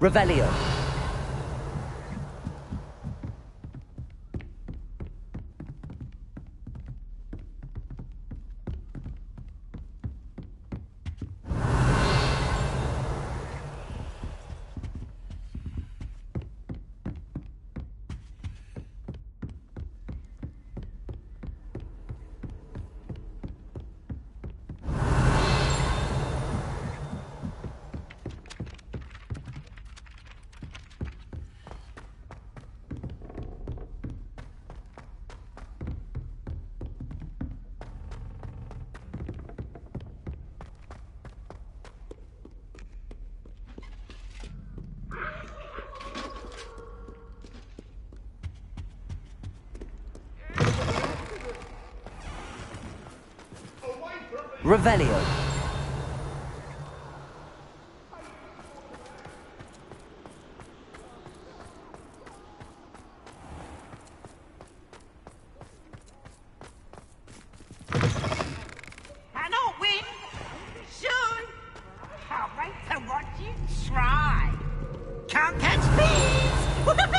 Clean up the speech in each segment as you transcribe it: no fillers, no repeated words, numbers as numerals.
Revelio. Revelio. Cannot win. Soon. Can't wait to watch you try. Can't catch thieves. Woohoo!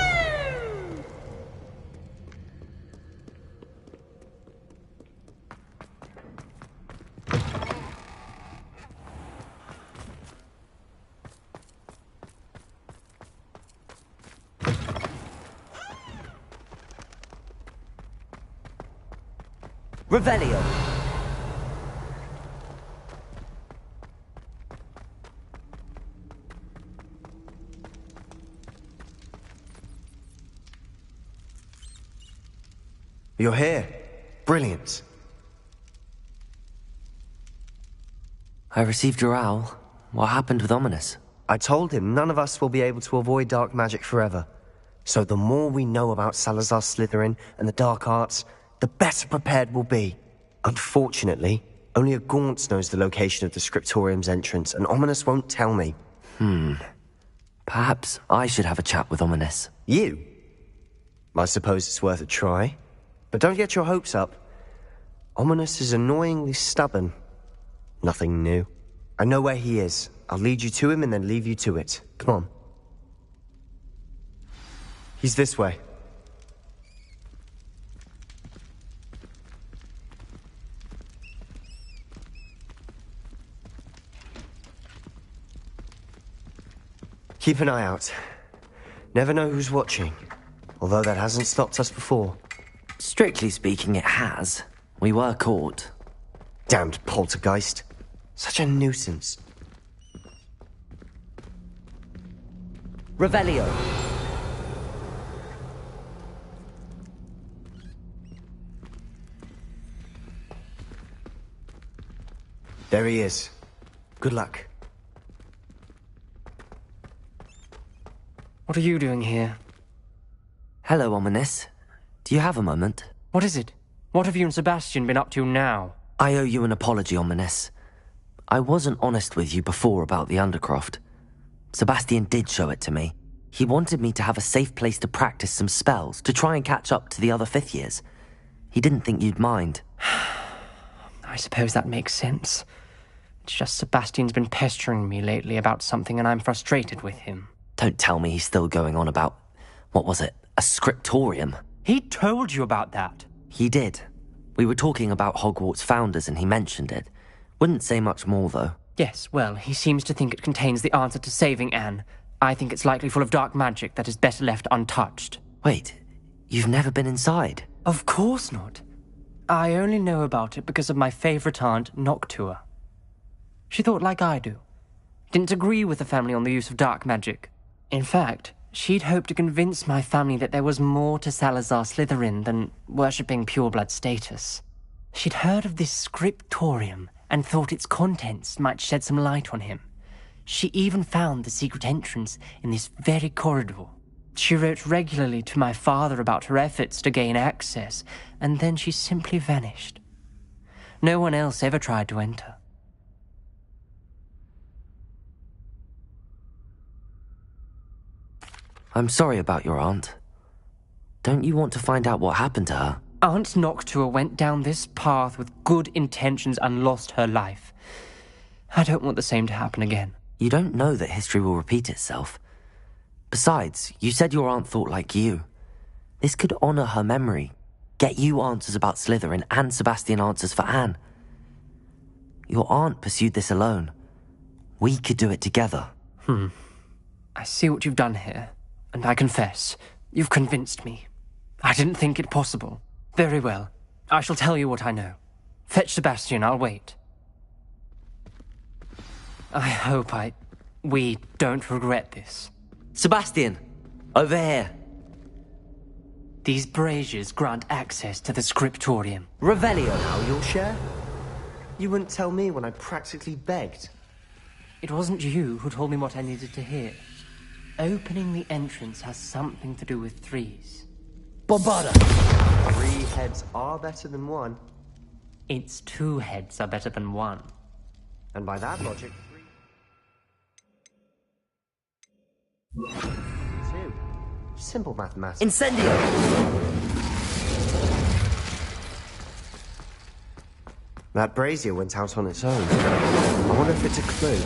Revelio. You're here. Brilliant. I received your owl. What happened with Ominous? I told him none of us will be able to avoid dark magic forever. So the more we know about Salazar Slytherin and the dark arts, the better prepared we'll be. Unfortunately, only a Gaunt knows the location of the Scriptorium's entrance, and Ominous won't tell me. Perhaps I should have a chat with Ominous. You? I suppose it's worth a try. But don't get your hopes up. Ominous is annoyingly stubborn. Nothing new. I know where he is. I'll lead you to him and then leave you to it. Come on. He's this way. Keep an eye out. Never know who's watching. Although that hasn't stopped us before. Strictly speaking, it has. We were caught. Damned poltergeist. Such a nuisance. Revelio. There he is. Good luck. What are you doing here? Hello, Ominous. Do you have a moment? What is it? What have you and Sebastian been up to now? I owe you an apology, Ominous. I wasn't honest with you before about the Undercroft. Sebastian did show it to me. He wanted me to have a safe place to practice some spells, to try and catch up to the other fifth years. He didn't think you'd mind. I suppose that makes sense. It's just Sebastian's been pestering me lately about something and I'm frustrated with him. Don't tell me he's still going on about, what was it, a scriptorium? He told you about that. He did. We were talking about Hogwarts founders and he mentioned it. Wouldn't say much more, though. Yes, well, he seems to think it contains the answer to saving Anne. I think it's likely full of dark magic that is better left untouched. Wait, you've never been inside? Of course not. I only know about it because of my favourite aunt, Noctua. She thought like I do. Didn't agree with the family on the use of dark magic. In fact, she'd hoped to convince my family that there was more to Salazar Slytherin than worshipping pureblood status. She'd heard of this scriptorium and thought its contents might shed some light on him. She even found the secret entrance in this very corridor. She wrote regularly to my father about her efforts to gain access, and then she simply vanished. No one else ever tried to enter. I'm sorry about your aunt. Don't you want to find out what happened to her? Aunt Noctua went down this path with good intentions and lost her life. I don't want the same to happen again. You don't know that history will repeat itself. Besides, you said your aunt thought like you. This could honor her memory, get you answers about Slytherin and Sebastian answers for Anne. Your aunt pursued this alone. We could do it together. I see what you've done here, and I confess, you've convinced me. I didn't think it possible. Very well. I shall tell you what I know. Fetch Sebastian, I'll wait. I hope we don't regret this. Sebastian! Over here! These braziers grant access to the scriptorium. Revelio. Now you'll share? You wouldn't tell me when I practically begged. It wasn't you who told me what I needed to hear. Opening the entrance has something to do with threes. Bombarda. 3 heads are better than 1. Its 2 heads are better than 1. And by that logic, 3. 2. Simple mathematics. Incendio. That brazier went out on its own. I wonder if it's a clue.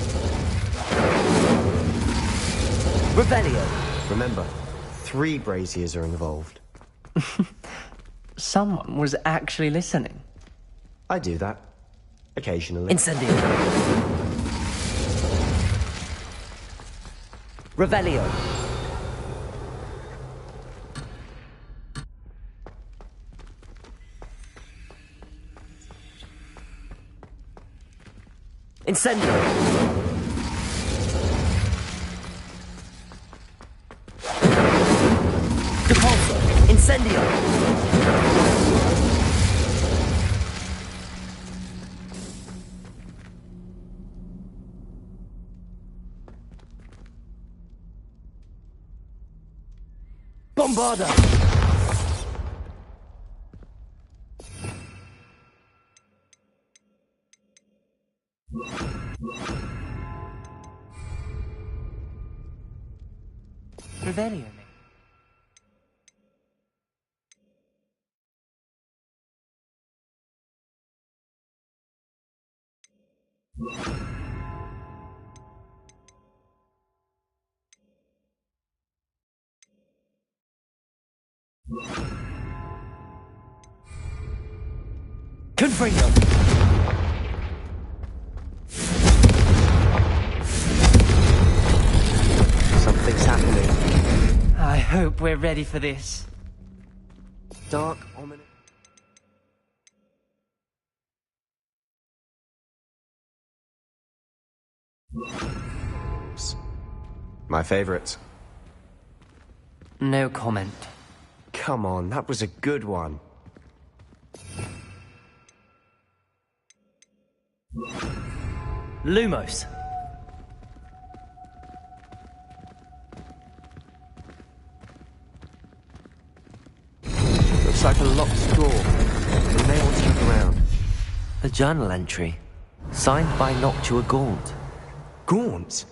Revelio. Remember, 3 braziers are involved. Someone was actually listening. I do that. Occasionally. Incendio. Revelio. Incendio. Depulso. Incendio. Bombarda. Revelio me. Confringo. Something's happening. I hope we're ready for this. Dark, ominous. My favorite. No comment. Come on, that was a good one. Lumos. Looks like a locked door. We may want to look around. A journal entry, signed by Noctua Gaunt. Gaunt?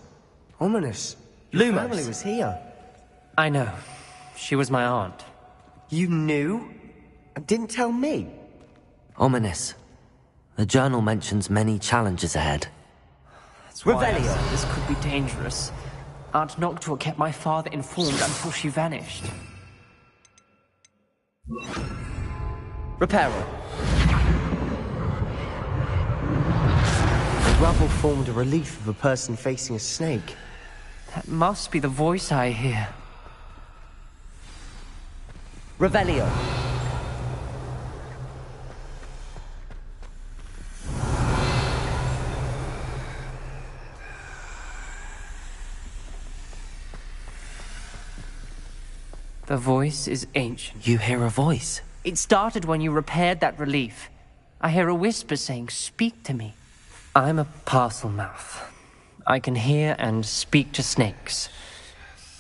Ominous. Your Lumos. family was here. I know. She was my aunt. You knew? And didn't tell me? Ominous. The journal mentions many challenges ahead. That's why I Revelio. said this could be dangerous. Aunt Noctua kept my father informed until she vanished. Reparo. The rubble formed a relief of a person facing a snake. That must be the voice I hear. Revelio. The voice is ancient. You hear a voice. It started when you repaired that relief. I hear a whisper saying, "Speak to me." I'm a parcel mouth. I can hear and speak to snakes.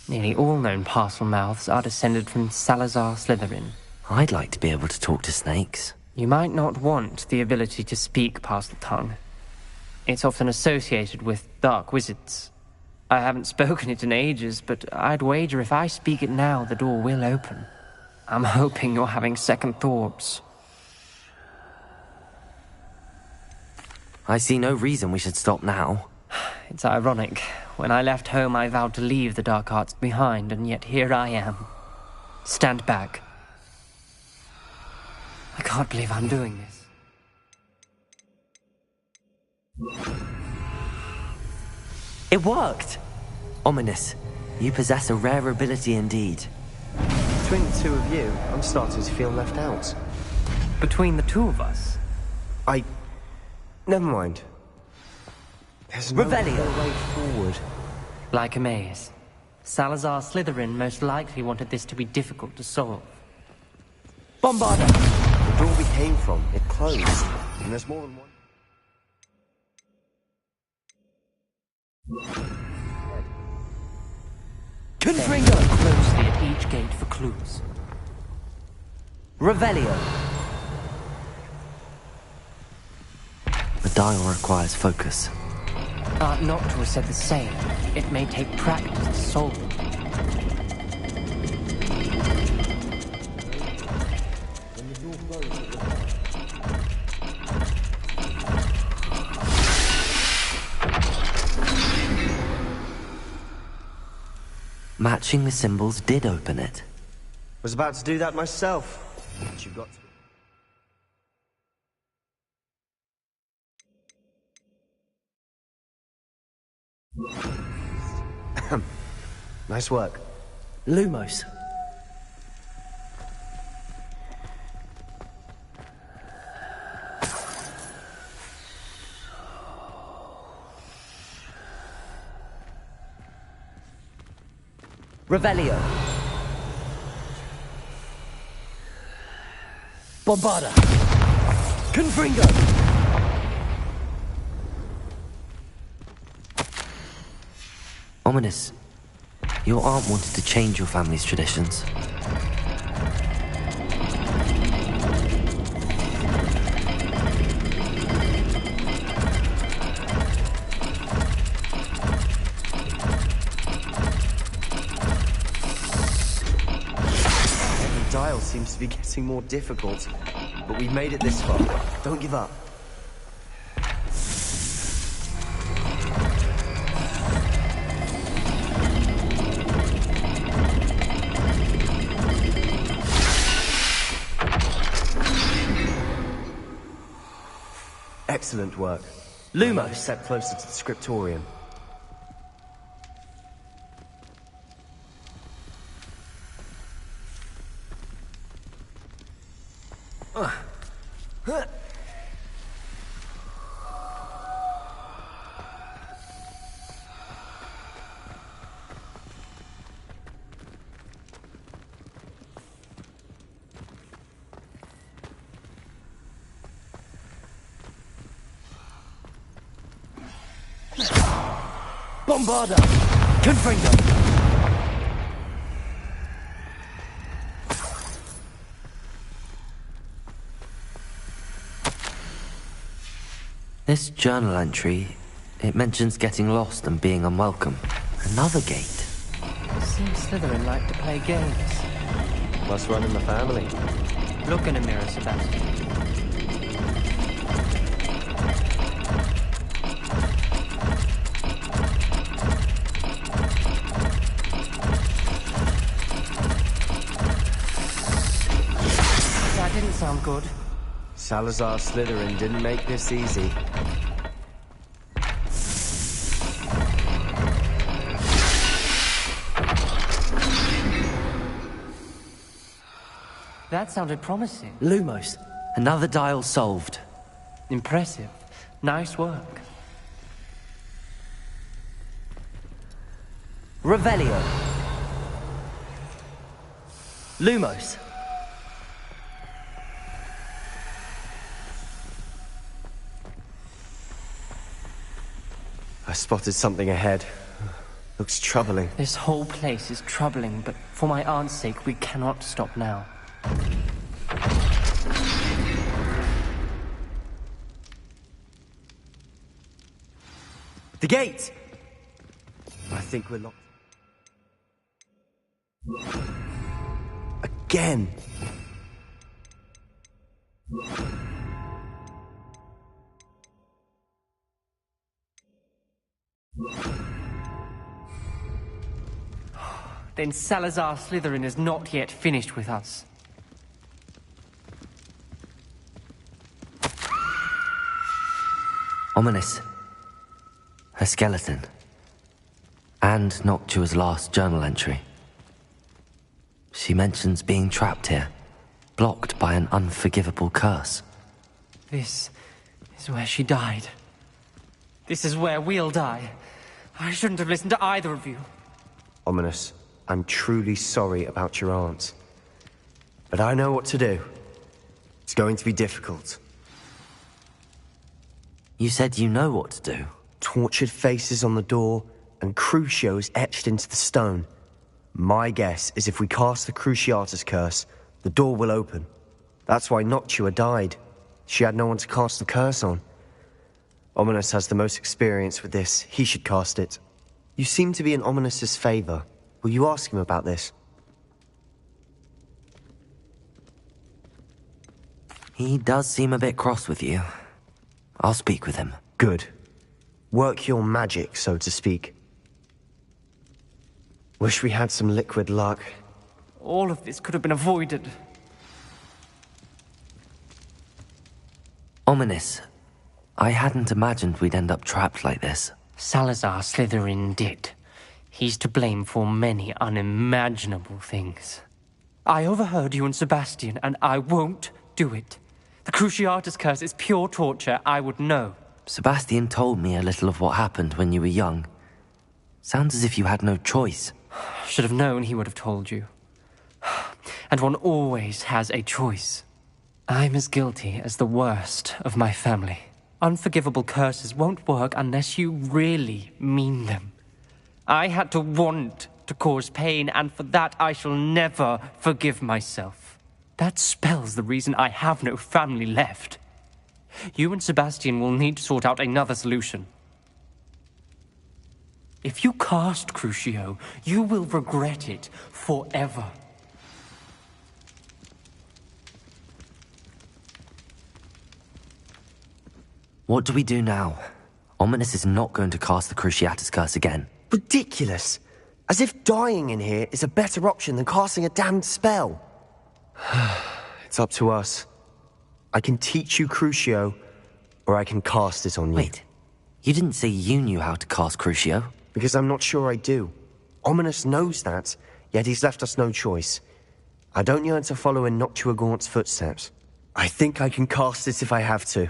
Nearly all known parcel mouths are descended from Salazar Slytherin. I'd like to be able to talk to snakes. You might not want the ability to speak parcel tongue. It's often associated with dark wizards. I haven't spoken it in ages, but I'd wager if I speak it now, the door will open. I'm hoping you're having second thoughts. I see no reason we should stop now. It's ironic. When I left home, I vowed to leave the dark arts behind, and yet here I am. Stand back. I can't believe I'm doing this. It worked! Ominous, you possess a rare ability indeed. Between the two of you, I'm starting to feel left out. Between the two of us, Never mind. There's no Revelio. way forward. like a maze. Salazar Slytherin most likely wanted this to be difficult to solve. Bombarda. The door we came from, it closed. And there's more than one. Confringo. Closely at each gate for clues. Revelio. The dial requires focus. Art Noctua said the same. It may take practice to solve it. Matching the symbols did open it. Was about to do that myself. But you got to. Nice work. Lumos. Revelio. Bombarda. Confringo. Ominous, your aunt wanted to change your family's traditions. Every dial seems to be getting more difficult. But we've made it this far. Don't give up. Excellent work. Lumos. Step closer to the scriptorium. Bombarda. Confringo. This journal entry, it mentions getting lost and being unwelcome. Another gate. Seems Slytherin like to play games. Must run in the family. Look in a mirror, Sebastian. That didn't sound good. Salazar Slytherin didn't make this easy. That sounded promising. Lumos. Another dial solved. Impressive. Nice work. Revelio. Lumos. I spotted something ahead. Looks troubling. This whole place is troubling, but for my aunt's sake, we cannot stop now. The gate! I think we're locked. Again! Then Salazar Slytherin is not yet finished with us. Ominous. Her skeleton. And Noctua's last journal entry. She mentions being trapped here, blocked by an unforgivable curse. This is where she died. This is where we'll die. I shouldn't have listened to either of you. Ominous, I'm truly sorry about your aunt. But I know what to do. It's going to be difficult. You said you know what to do. Tortured faces on the door, and Crucios etched into the stone. My guess is if we cast the Cruciatus curse, the door will open. That's why Noctua died. She had no one to cast the curse on. Ominous has the most experience with this. He should cast it. You seem to be in Ominous's favor. Will you ask him about this? He does seem a bit cross with you. I'll speak with him. Good. Work your magic, so to speak. Wish we had some liquid luck. All of this could have been avoided. Ominous. I hadn't imagined we'd end up trapped like this. Salazar Slytherin did. He's to blame for many unimaginable things. I overheard you and Sebastian, and I won't do it. The Cruciatus curse is pure torture. I would know. Sebastian told me a little of what happened when you were young. Sounds as if you had no choice. Should have known he would have told you. And one always has a choice. I'm as guilty as the worst of my family. Unforgivable curses won't work unless you really mean them. I had to want to cause pain, and for that I shall never forgive myself. That spell's the reason I have no family left. You and Sebastian will need to sort out another solution. If you cast Crucio, you will regret it forever. What do we do now? Ominous is not going to cast the Cruciatus curse again. Ridiculous! As if dying in here is a better option than casting a damned spell. It's up to us. I can teach you Crucio, or I can cast it on you. Wait, you didn't say you knew how to cast Crucio? Because I'm not sure I do. Ominous knows that, yet he's left us no choice. I don't yearn to follow in Noctua Gaunt's footsteps. I think I can cast it if I have to.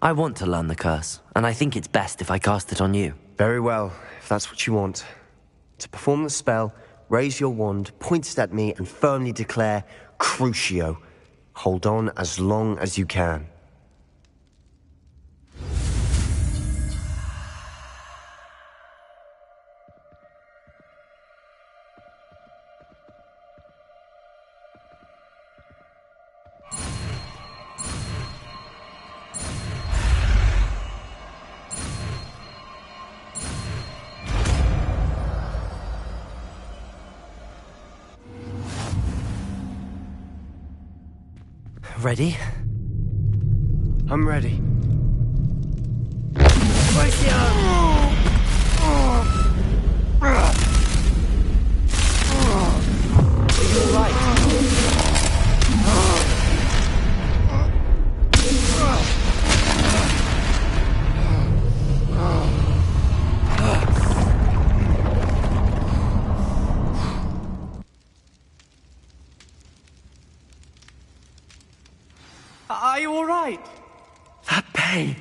I want to learn the curse, and I think it's best if I cast it on you. Very well, if that's what you want. To perform the spell, raise your wand, point it at me, and firmly declare, Crucio. Hold on as long as you can. Ready? I'm ready. Are you all right? That pain.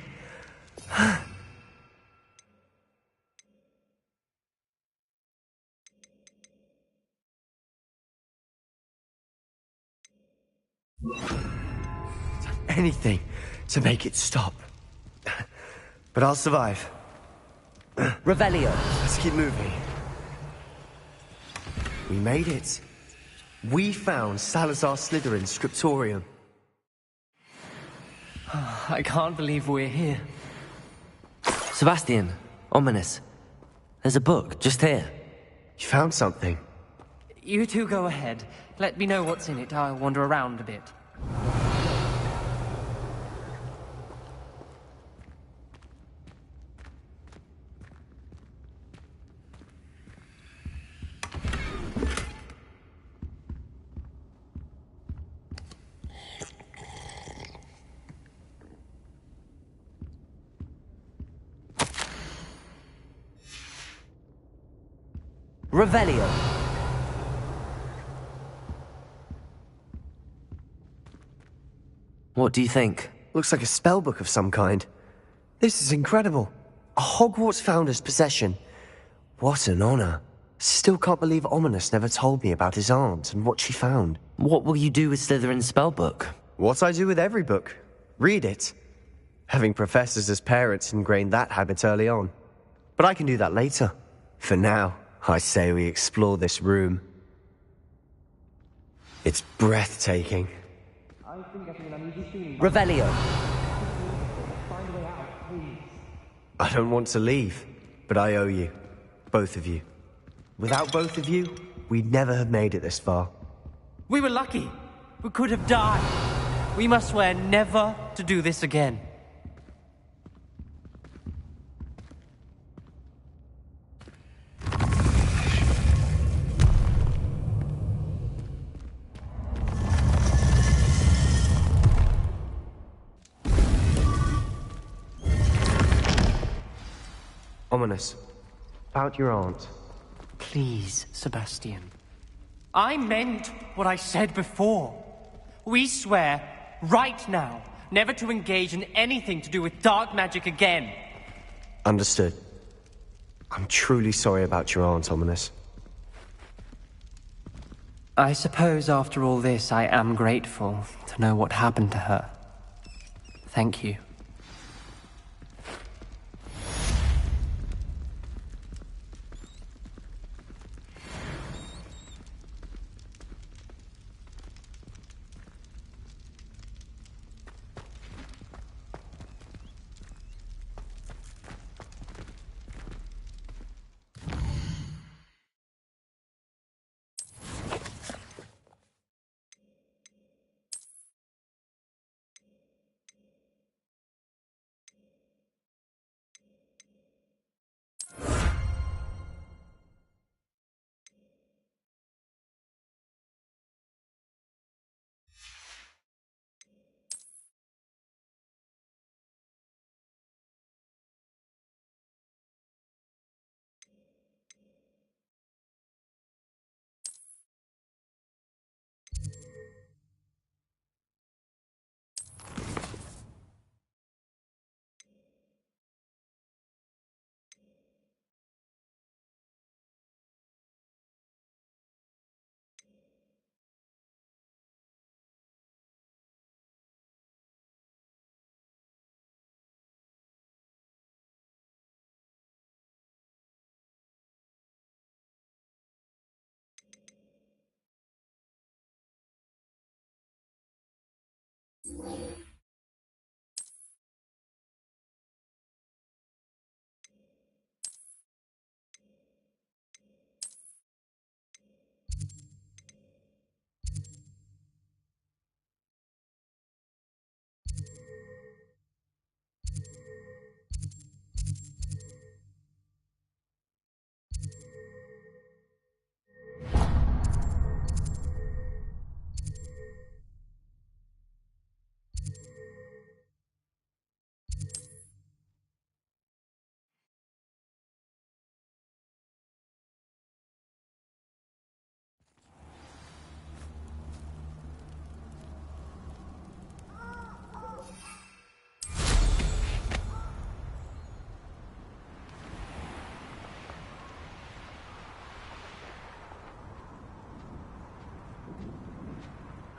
Anything to make it stop. But I'll survive. Revelio. Let's keep moving. We made it. We found Salazar Slytherin's scriptorium. I can't believe we're here. Sebastian, Ominous. There's a book just here. You found something. You two go ahead. Let me know what's in it. I'll wander around a bit. Revelio. What do you think? Looks like a spellbook of some kind. This is incredible. A Hogwarts founder's possession. What an honor. Still can't believe Ominous never told me about his aunt and what she found. What will you do with Slytherin's spellbook? What I do with every book. Read it. Having professors as parents ingrained that habit early on. But I can do that later. For now, I say we explore this room. It's breathtaking. Revelio. I don't want to leave, but I owe you. Both of you. Without both of you, we'd never have made it this far. We were lucky. We could have died. We must swear never to do this again. Ominous. About your aunt. Please, Sebastian. I meant what I said before. We swear, right now, never to engage in anything to do with dark magic again. Understood. I'm truly sorry about your aunt, Ominous. I suppose after all this, I am grateful to know what happened to her. Thank you.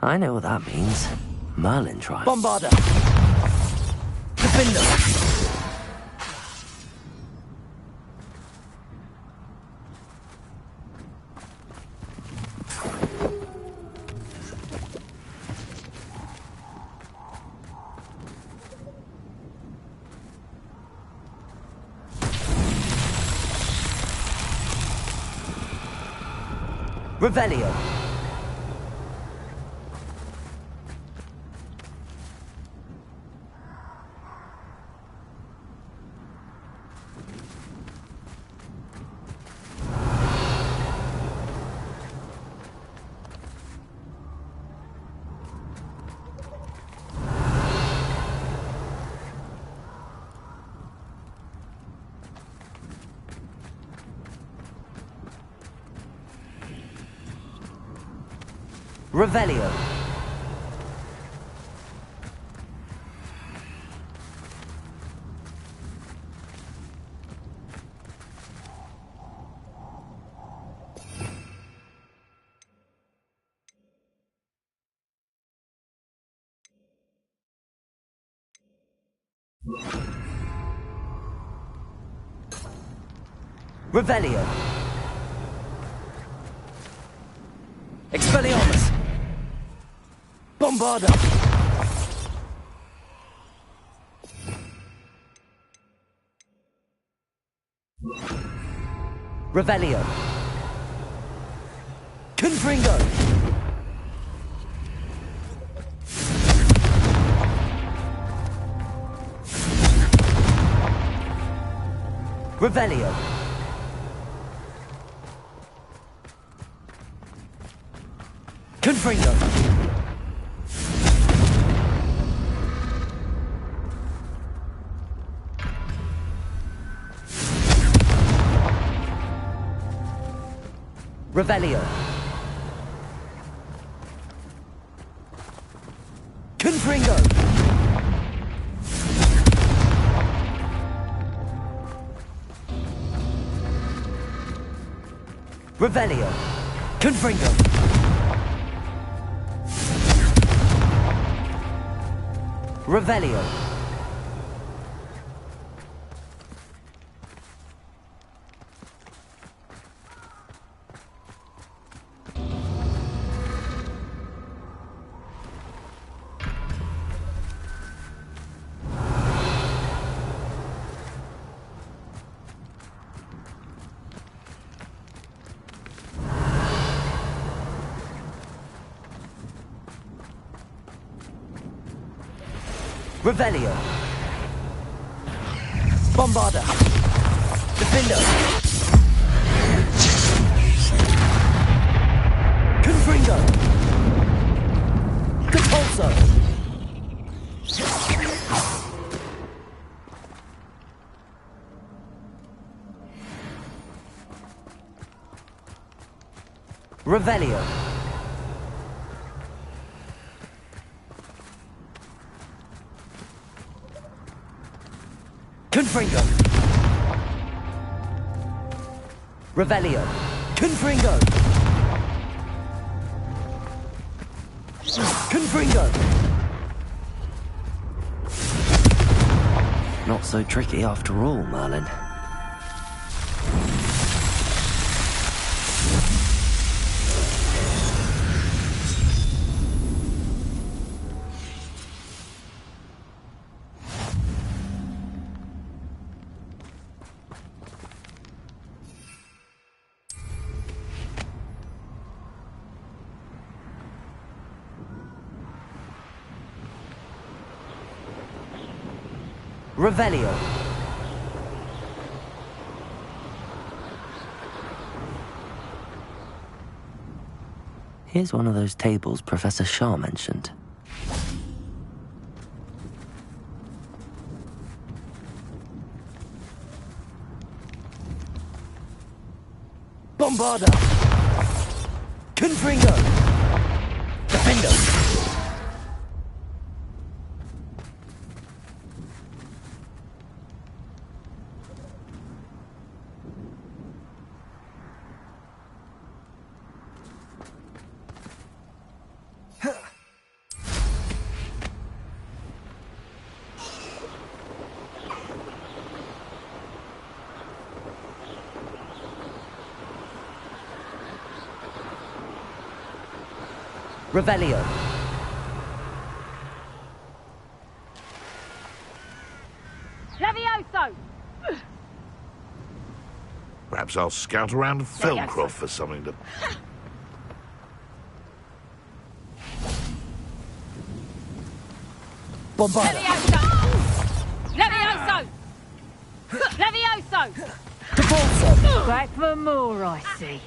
I know what that means. Merlin trials. Bombarder. Defender. Revelio. Revelio. Revelio. Expelliarmus. Bombarda. Revelio. Confringo. Revelio. Confringo. Revelio. Confringo. Revelio. Confringo. Revelio. Revelio. Bombarda. Defender. Confringo. Compulso. Revelio. Confringo. Revelio. Confringo. Confringo. Not so tricky after all, Merlin. Revelio. Here's one of those tables Professor Shah mentioned. Bombarda. Confringo. Defender. Revelio. Levioso! Perhaps I'll scout around Felcroft for something to... Bombarda. Levioso! Levioso! Depulso. Back for more, I see.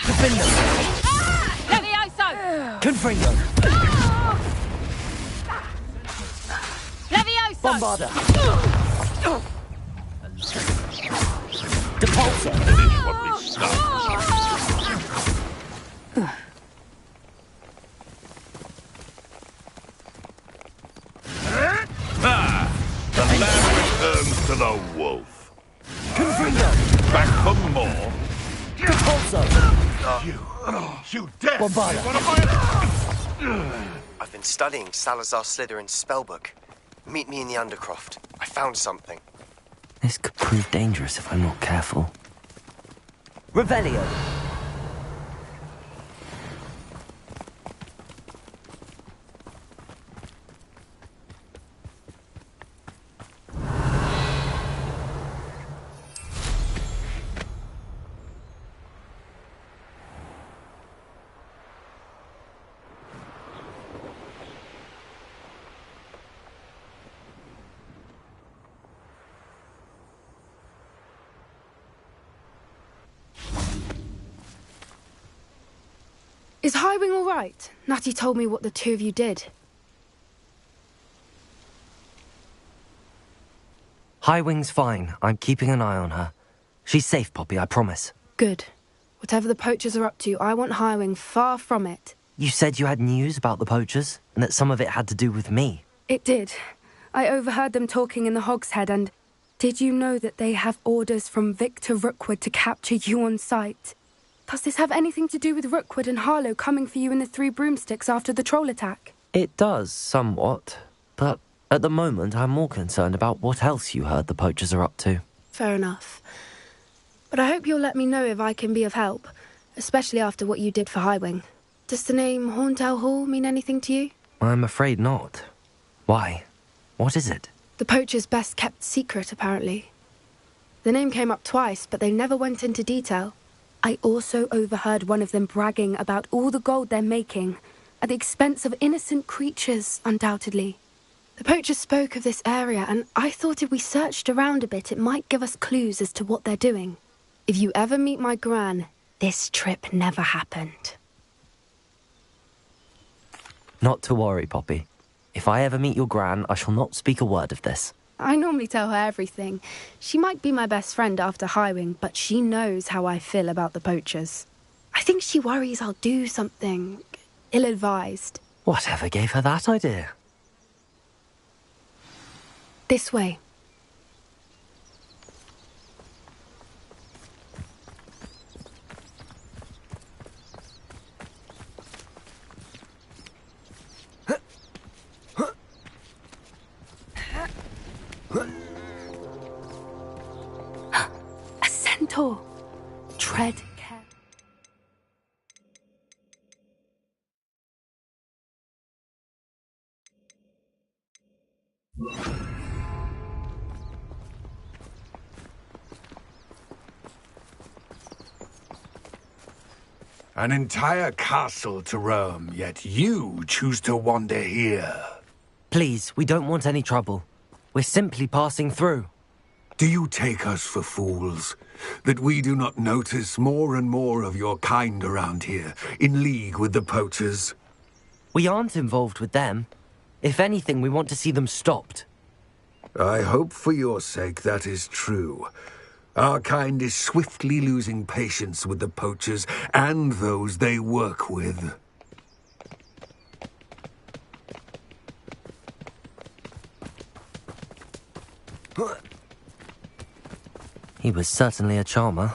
Defender. Levioso! Confringo. Levioso! Bombarda. Depulso. Finish what we started. The lamb returns to the wolf. Confringo. Back for more. Depulso. You dare! Bombarda. One of my... I've been studying Salazar Slytherin's spellbook. Meet me in the Undercroft. I found something. This could prove dangerous if I'm not careful. Revelio. Is Highwing all right? Natty told me what the two of you did. Highwing's fine. I'm keeping an eye on her. She's safe, Poppy, I promise. Good. Whatever the poachers are up to, I want Highwing far from it. You said you had news about the poachers, and that some of it had to do with me. It did. I overheard them talking in the Hogshead, and did you know that they have orders from Victor Rookwood to capture you on sight? Does this have anything to do with Rookwood and Harlow coming for you in the Three Broomsticks after the troll attack? It does, somewhat. But at the moment, I'm more concerned about what else you heard the poachers are up to. Fair enough. But I hope you'll let me know if I can be of help, especially after what you did for Highwing. Does the name Hauntel Hall mean anything to you? I'm afraid not. Why? What is it? The poachers' best-kept secret, apparently. The name came up twice, but they never went into detail. I also overheard one of them bragging about all the gold they're making, at the expense of innocent creatures, undoubtedly. The poachers spoke of this area, and I thought if we searched around a bit, it might give us clues as to what they're doing. If you ever meet my gran, this trip never happened. Not to worry, Poppy. If I ever meet your gran, I shall not speak a word of this. I normally tell her everything. She might be my best friend after Highwing, but she knows how I feel about the poachers. I think she worries I'll do something ill-advised. Whatever gave her that idea? This way. A centaur. Tread carefully. An entire castle to roam, yet you choose to wander here. Please, we don't want any trouble. We're simply passing through. Do you take us for fools? That we do not notice more and more of your kind around here, in league with the poachers? We aren't involved with them. If anything, we want to see them stopped. I hope for your sake that is true. Our kind is swiftly losing patience with the poachers and those they work with. He was certainly a charmer.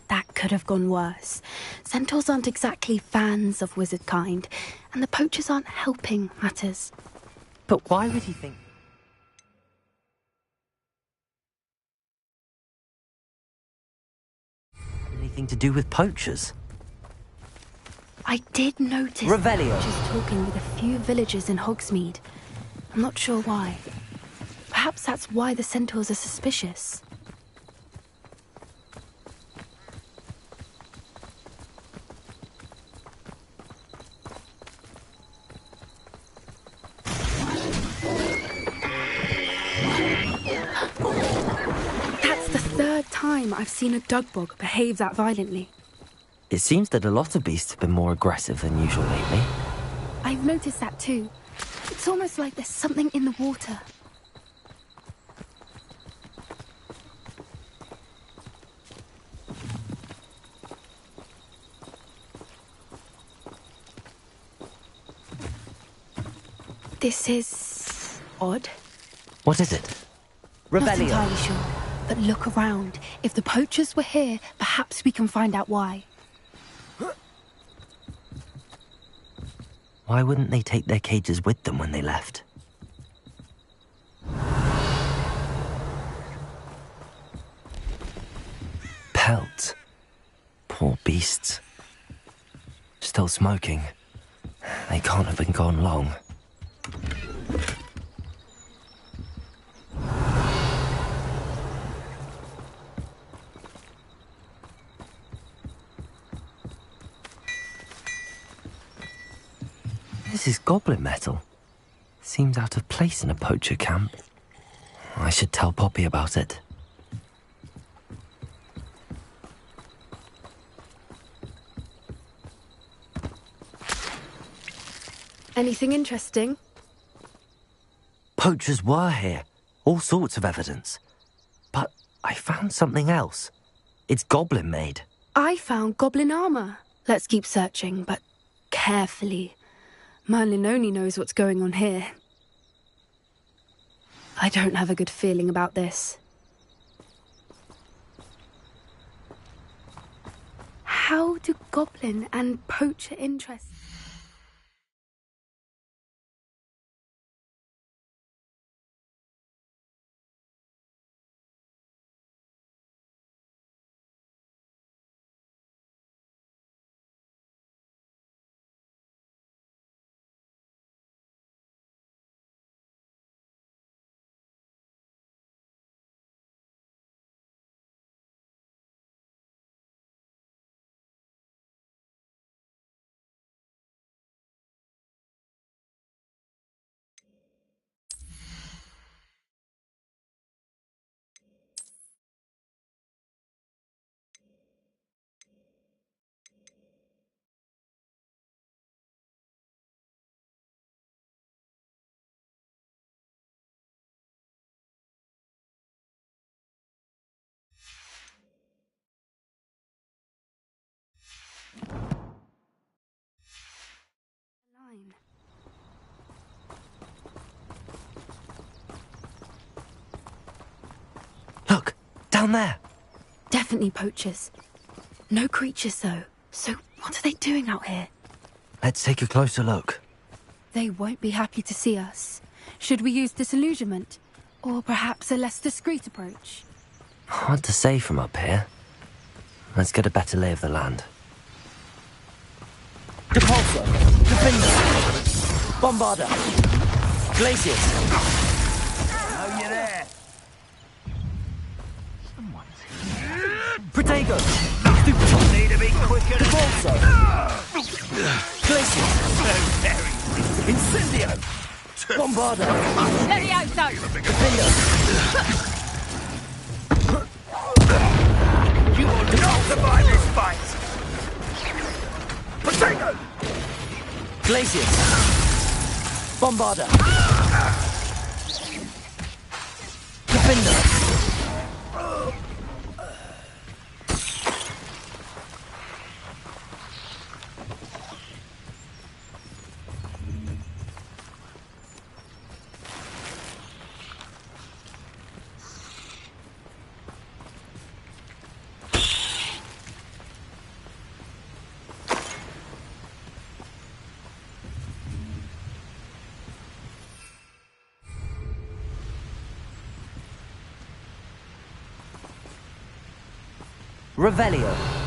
That could have gone worse. Centaurs aren't exactly fans of wizard kind, and the poachers aren't helping matters. But why would he think... anything to do with poachers? I did notice Revelio. just talking with a few villagers in Hogsmeade. I'm not sure why. Perhaps that's why the centaurs are suspicious. I've seen a dugbog behave that violently. It seems that a lot of beasts have been more aggressive than usual lately. I've noticed that too. It's almost like there's something in the water. This is odd. What is it? Not Revelio. entirely sure, but look around. If the poachers were here, perhaps we can find out why. Why wouldn't they take their cages with them when they left? Pelts. Poor beasts. Still smoking. They can't have been gone long. This is goblin metal. Seems out of place in a poacher camp. I should tell Poppy about it. Anything interesting? Poachers were here. All sorts of evidence. But I found something else. It's goblin made. I found goblin armor. Let's keep searching, but carefully. Merlin only knows what's going on here. I don't have a good feeling about this. How do goblin and poacher interests... line. Look, down there. Definitely poachers. No creatures, though. So what are they doing out here? Let's take a closer look. They won't be happy to see us. Should we use disillusionment? Or perhaps a less discreet approach? Hard to say from up here. Let's get a better lay of the land. Depulso. Defender. Bombarder. Glacius. Oh, you're there. Protego. Need to be quicker than Depulso. Glacius. so very. Incendio. Bombarder. Levioso! Defender. You will not survive this fight. Potato. Glacius. Bombarder. Defender. Revelio.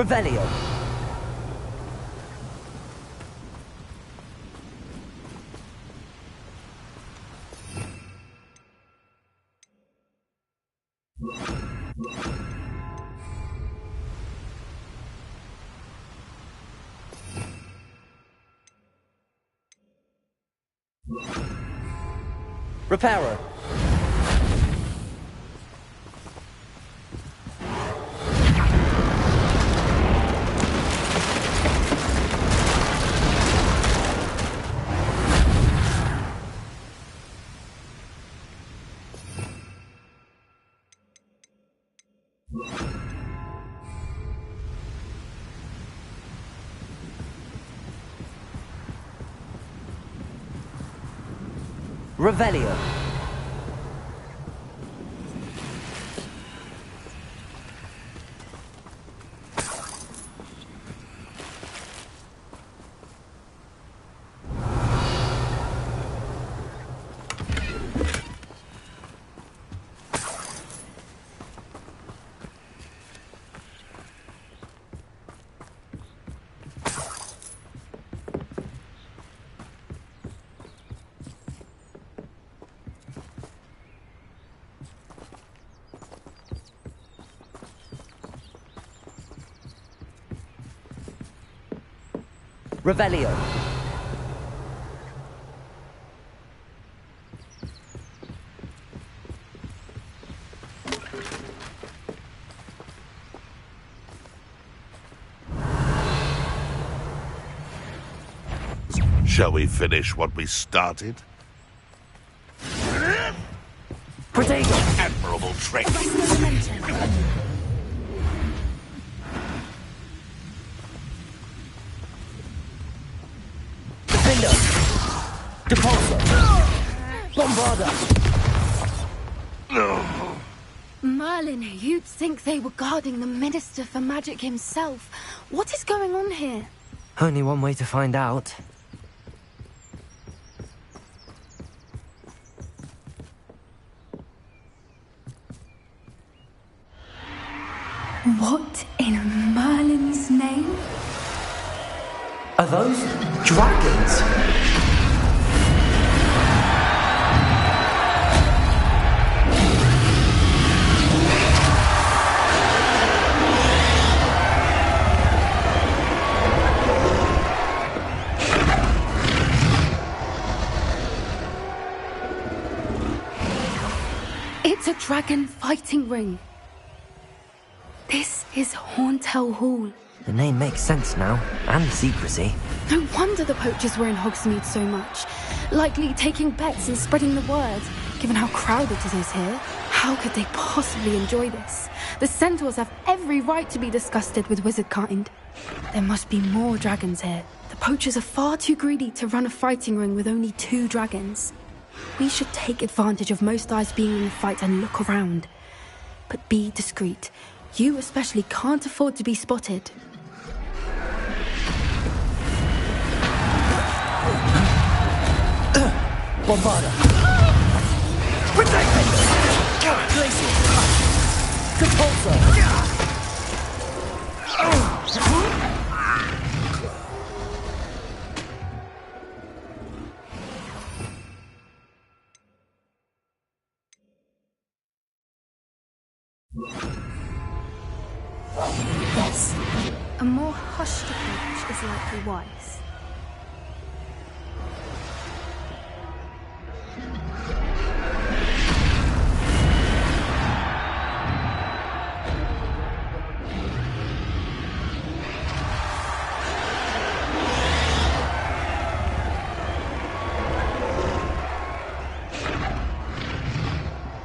Revelio. Reparo. Revelio. Revelio. Shall we finish what we started? Protego. Admirable trick. Defender. Depulso. Bombarda. Merlin, you'd think they were guarding the Minister for Magic himself. What is going on here? Only one way to find out. What in Merlin's name? Are those dragons? It's a dragon fighting ring. This is Hauntel Hall. The name makes sense now, and the secrecy. No wonder the poachers were in Hogsmeade so much. Likely taking bets and spreading the word. Given how crowded it is here, how could they possibly enjoy this? The centaurs have every right to be disgusted with wizard kind. There must be more dragons here. The poachers are far too greedy to run a fighting ring with only 2 dragons. We should take advantage of most eyes being in the fight and look around. But be discreet. You especially can't afford to be spotted. Bombarda. Protect me! Glacier. Depulso. Yes, a more hushed approach is likely wise.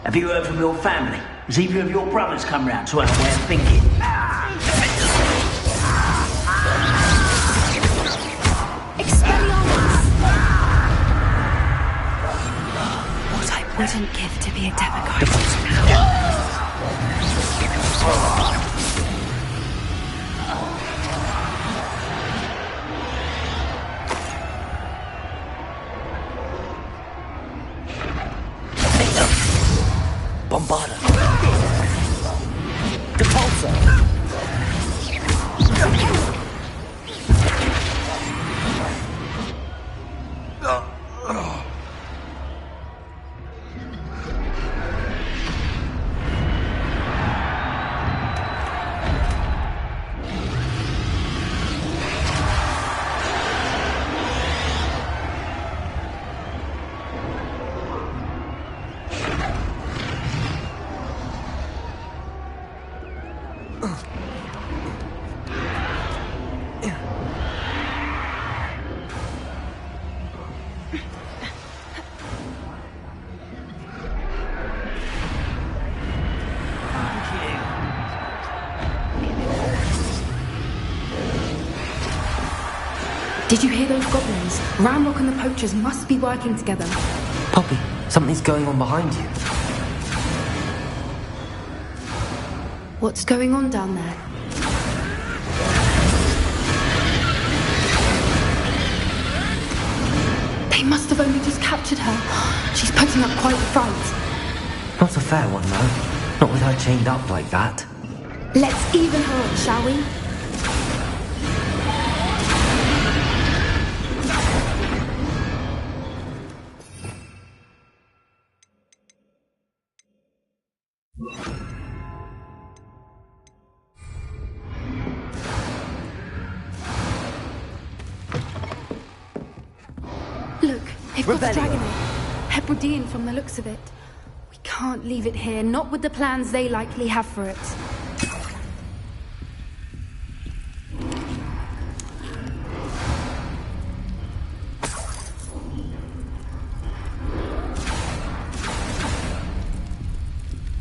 Have you heard from your family? Has either of your brothers come round to our way of thinking? Expelliarmus! What I wouldn't give to be a demigod. Bombarda. Depulso. Did you hear those goblins? Ramrock and the poachers must be working together. Poppy, something's going on behind you. What's going on down there? They must have only just captured her. She's putting up quite a fight. Not a fair one, though. Not with her chained up like that. Let's even her up, shall we? Look, they've got the dragon Hebridean from the looks of it. We can't leave it here, not with the plans they likely have for it.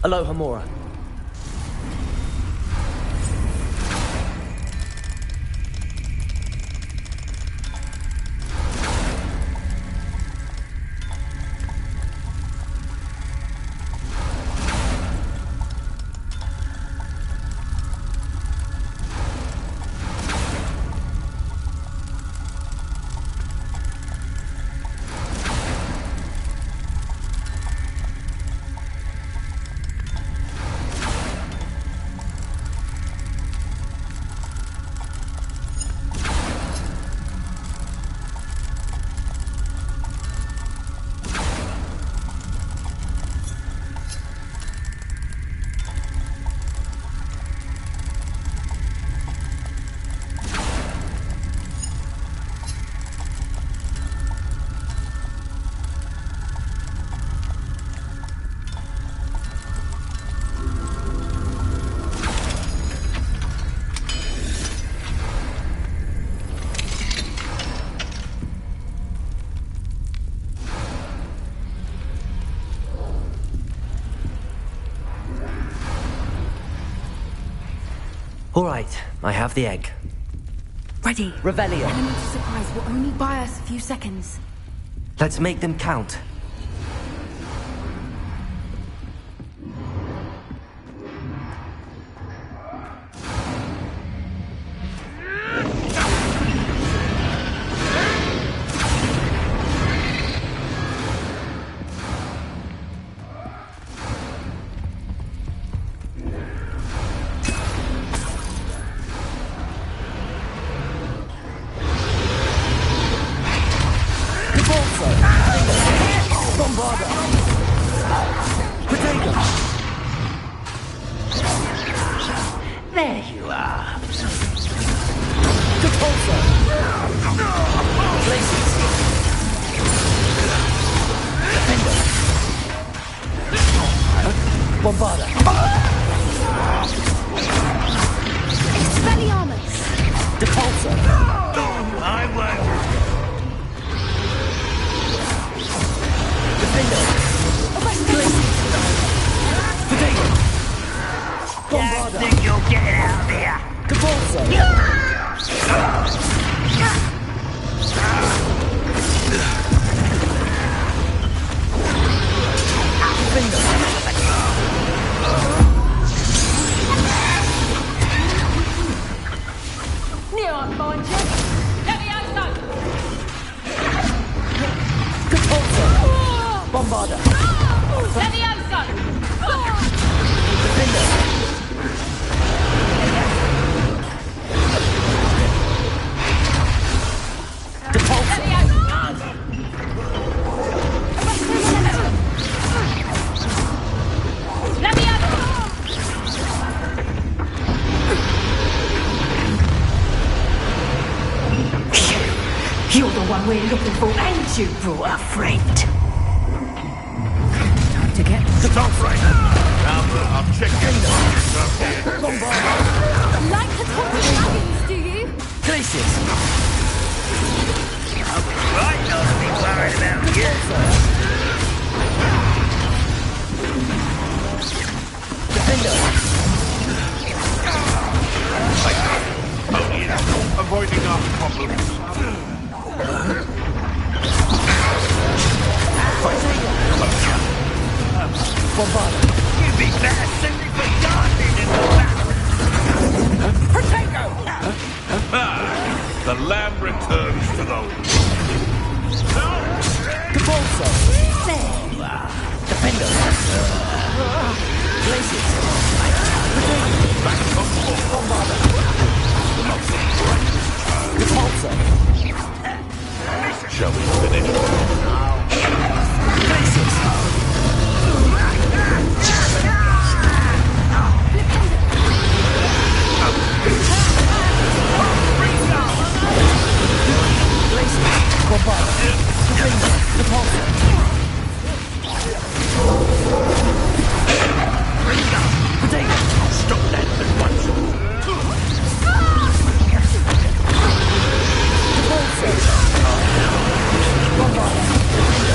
Aloha, Mora. All right, I have the egg. Ready. Revelio. Element of surprise will only buy us a few seconds. Let's make them count. There you are. Bombarda. Expelliarmus! Depulsor. I won't. I think you'll get it out of here. Neon, find you. Levioso! Bombarda. Levioso! You're the one we're looking for, and you brought a friend. Time to get... Stop right now. I'll check your pockets up here. Like the top of dragons, do you? Glacius. Right, not to be worried about you. Avoiding our problems. Bombarda. You'd be better suited for gardening in the labyrinth. Protego! The lamb returns to the Capulso. Defender. Glacius. Bombarda. Capulso. Shall we finish? Glacius. Bombarda. Defender. Capulso. Potato. Stop that at once. Capulso. Bombarda. Capulso.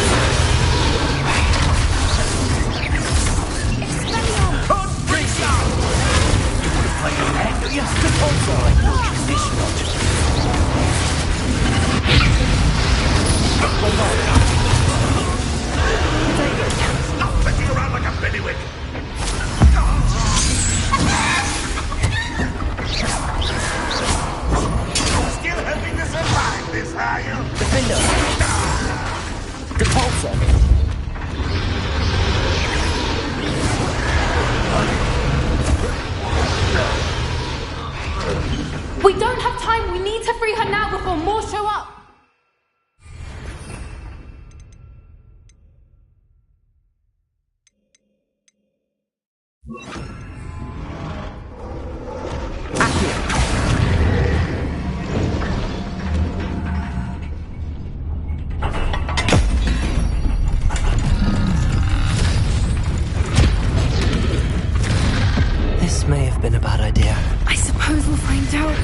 Stop flicking around like a bailiwick. Still hoping to survive this, are you? Defender. Capulso. We don't have time. We need to free her now before more show up. This may have been a bad idea. I suppose we'll find out.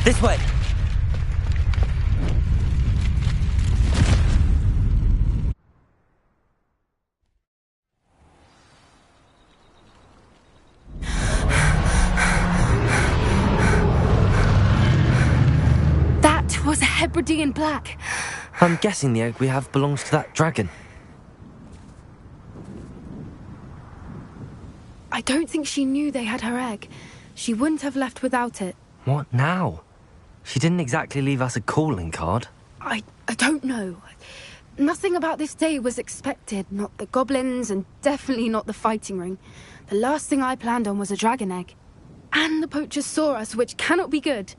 This way. That was a Hebridean black. I'm guessing the egg we have belongs to that dragon. I don't think she knew they had her egg. She wouldn't have left without it. What now? She didn't exactly leave us a calling card. I don't know. Nothing about this day was expected. Not the goblins, and definitely not the fighting ring. The last thing I planned on was a dragon egg. And the poachers saw us, which cannot be good.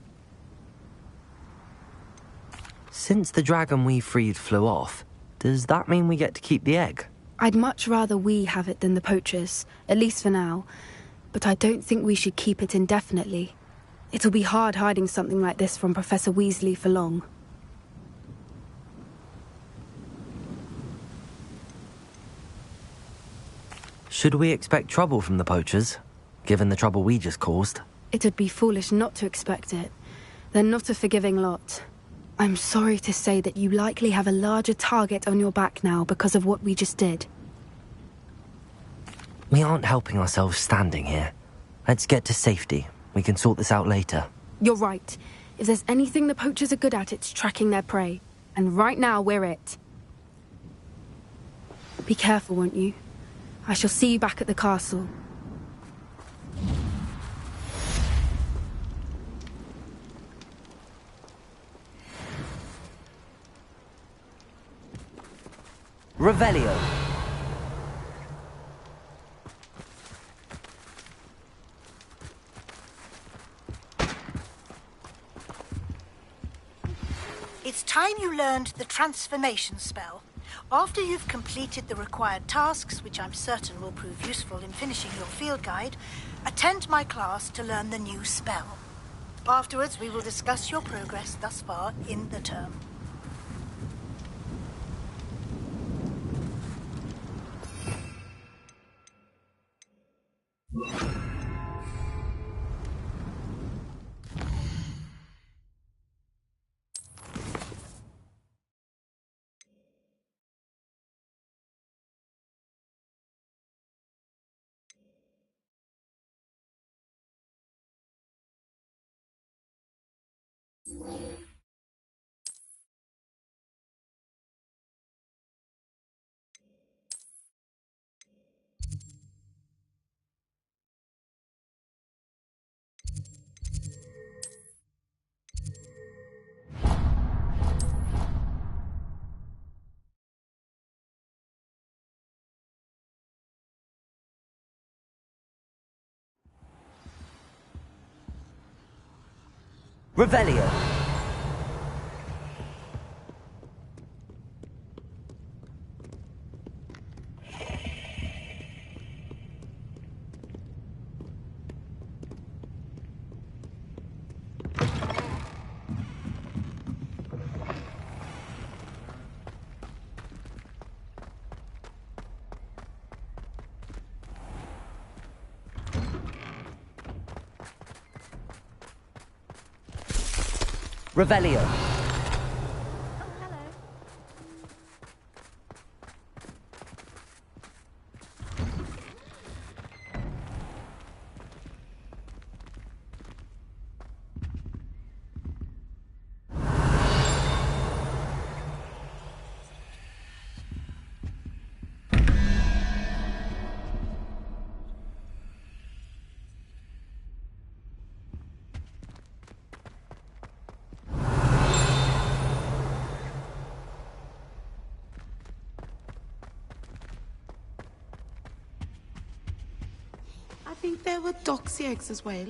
Since the dragon we freed flew off, does that mean we get to keep the egg? I'd much rather we have it than the poachers, at least for now. But I don't think we should keep it indefinitely. It'll be hard hiding something like this from Professor Weasley for long. Should we expect trouble from the poachers, given the trouble we just caused? It'd be foolish not to expect it. They're not a forgiving lot. I'm sorry to say that you likely have a larger target on your back now because of what we just did. We aren't helping ourselves standing here. Let's get to safety. We can sort this out later. You're right. If there's anything the poachers are good at, it's tracking their prey. And right now, we're it. Be careful, won't you? I shall see you back at the castle. Revelio. It's time you learned the transformation spell. After you've completed the required tasks, which I'm certain will prove useful in finishing your field guide, attend my class to learn the new spell. Afterwards, we will discuss your progress thus far in the term. Revelio. Revelio. I think there were doxy eggs as well.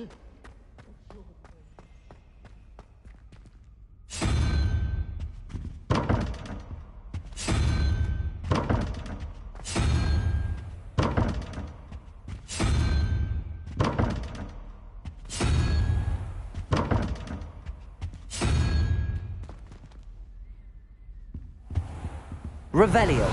Revelio.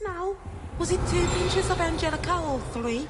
Now, was it 2 pinches of Angelica or 3?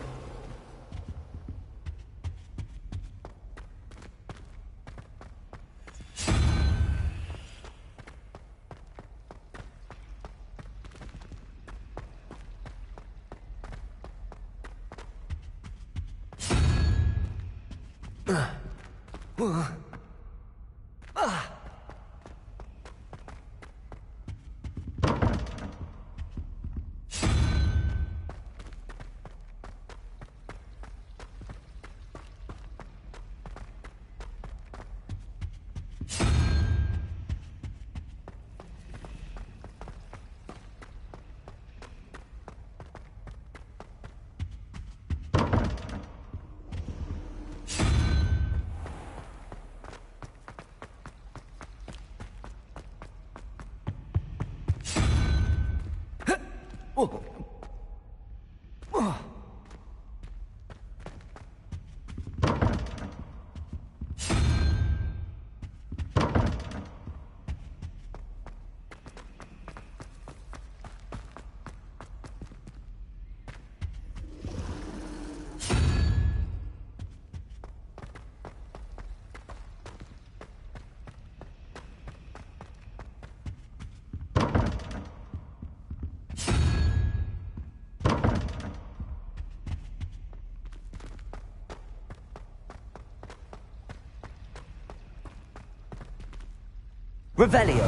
Revelio.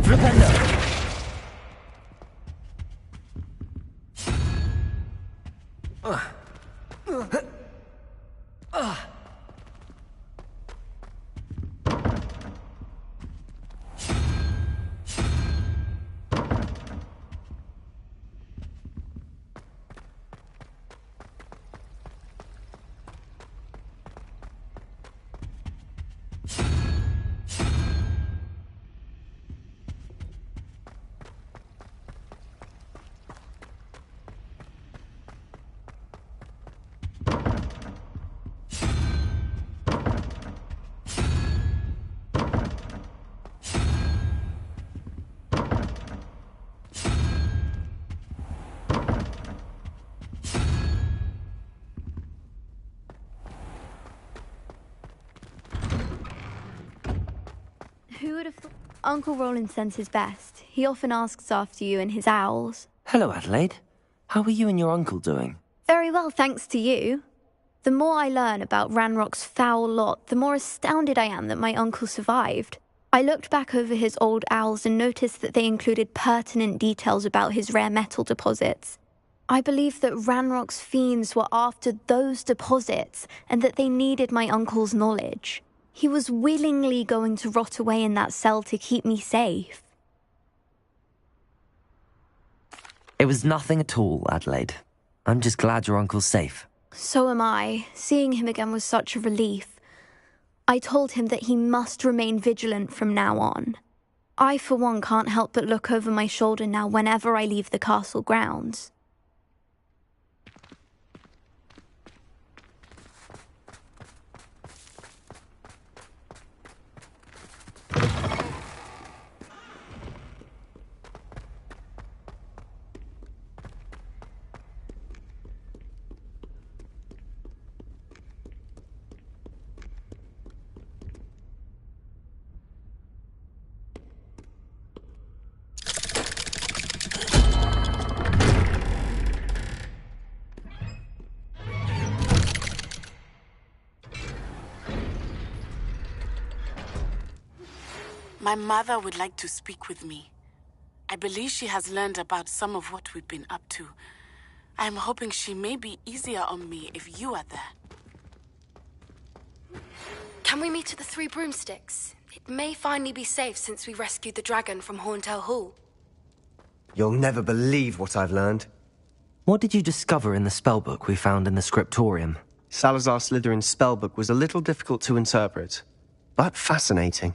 Flipendo. Who would have thought? Uncle Roland sends his best. He often asks after you and his owls. Hello, Adelaide. How are you and your uncle doing? Very well, thanks to you. The more I learn about Ranrock's foul lot, the more astounded I am that my uncle survived. I looked back over his old owls and noticed that they included pertinent details about his rare metal deposits. I believe that Ranrock's fiends were after those deposits and that they needed my uncle's knowledge. He was willingly going to rot away in that cell to keep me safe. It was nothing at all, Adelaide. I'm just glad your uncle's safe. So am I. Seeing him again was such a relief. I told him that he must remain vigilant from now on. I, for one, can't help but look over my shoulder now whenever I leave the castle grounds. My mother would like to speak with me. I believe she has learned about some of what we've been up to. I am hoping she may be easier on me if you are there. Can we meet at the Three Broomsticks? It may finally be safe since we rescued the dragon from Horntail Hall. You'll never believe what I've learned. What did you discover in the spellbook we found in the scriptorium? Salazar Slytherin's spellbook was a little difficult to interpret, but fascinating.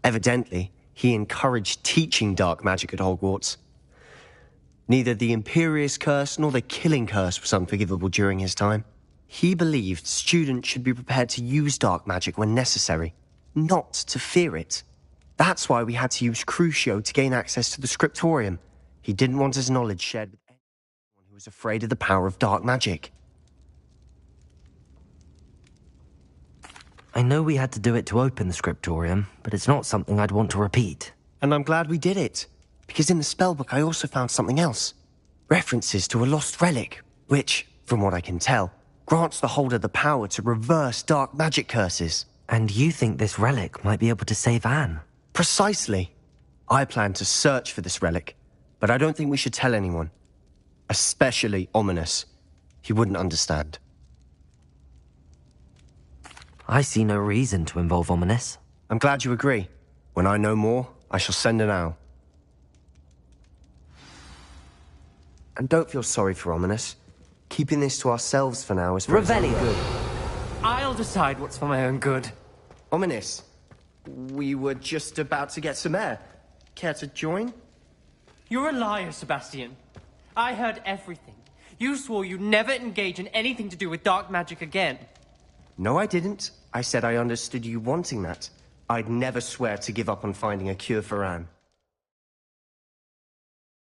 Evidently, he encouraged teaching dark magic at Hogwarts. Neither the Imperious Curse nor the Killing Curse was unforgivable during his time. He believed students should be prepared to use dark magic when necessary, not to fear it. That's why we had to use Crucio to gain access to the scriptorium. He didn't want his knowledge shared with anyone who was afraid of the power of dark magic. I know we had to do it to open the scriptorium, but it's not something I'd want to repeat. And I'm glad we did it, because in the spellbook I also found something else. References to a lost relic, which, from what I can tell, grants the holder the power to reverse dark magic curses. And you think this relic might be able to save Anne? Precisely. I plan to search for this relic, but I don't think we should tell anyone. Especially Ominous. He wouldn't understand. I see no reason to involve Ominous. I'm glad you agree. When I know more, I shall send an owl. And don't feel sorry for Ominous. Keeping this to ourselves for now is for his own good. I'll decide what's for my own good. Ominous, we were just about to get some air. Care to join? You're a liar, Sebastian. I heard everything. You swore you'd never engage in anything to do with dark magic again. No, I didn't. I said I understood you wanting that. I'd never swear to give up on finding a cure for Anne.